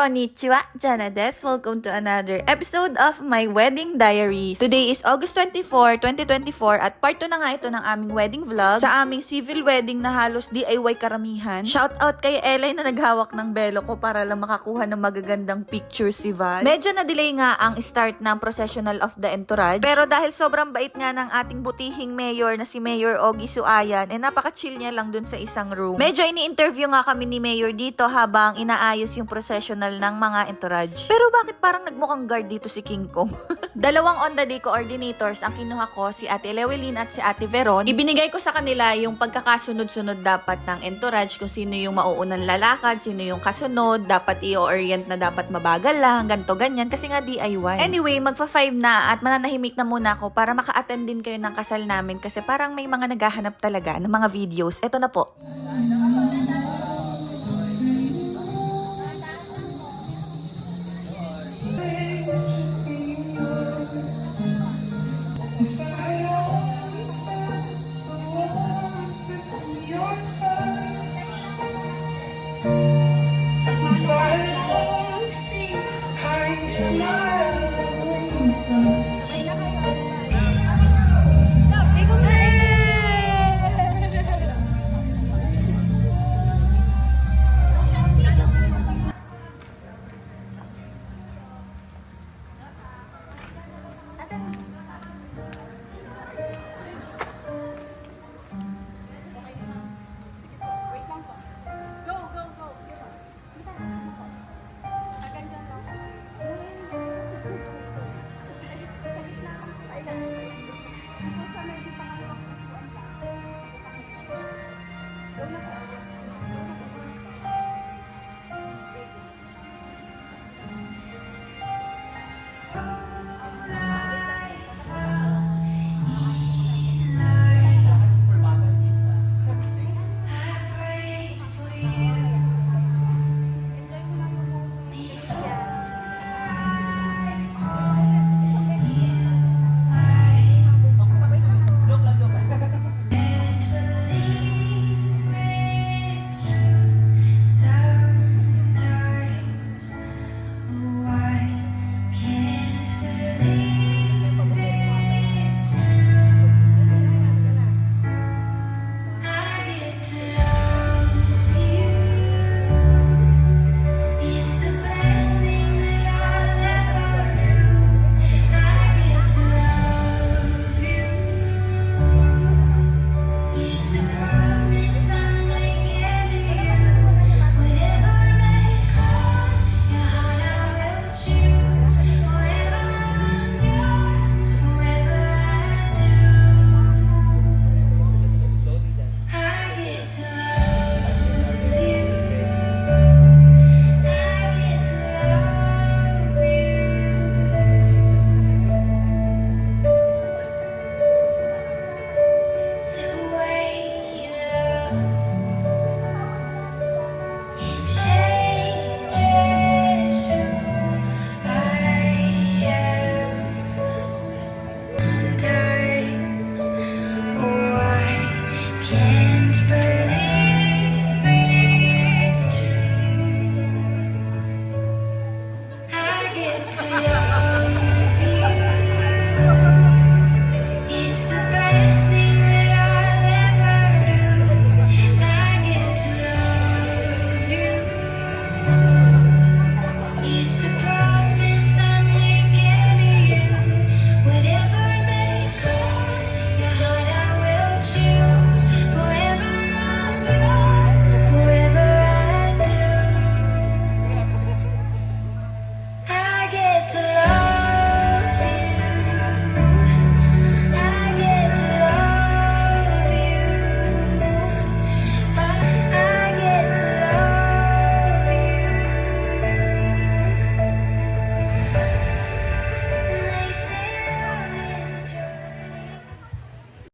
Konnichiwa, Jana des. Welcome to another episode of my wedding diaries. Today is August 24, 2024 at part 2 na nga ito ng aming wedding vlog sa aming civil wedding na halos DIY karamihan. Shout out kay Elay na naghawak ng belo ko para lang makakuha ng magagandang pictures si Val. Medyo na-delay nga ang start ng processional of the entourage, pero dahil sobrang bait nga ng ating butihing mayor na si Mayor Ogie Suayan, napaka-chill niya lang dun sa isang room. Medyo ini-interview nga kami ni Mayor dito habang inaayos yung processional ng mga entourage. Pero bakit parang nagmukhang guard dito si King Kong? Dalawang on the day coordinators ang kinuha ko, si Ate Lewelyn at si Ate Veron. Ibinigay ko sa kanila yung pagkakasunod-sunod dapat ng entourage, kung sino yung mauunang lalakad, sino yung kasunod, dapat i-orient na dapat mabagal lang, ganto ganyan, kasi nga DIY. Anyway, magfa-5 na at mananahimik na muna ako para maka-attend din kayo ng kasal namin kasi parang may mga naghahanap talaga ng mga videos. Eto na po.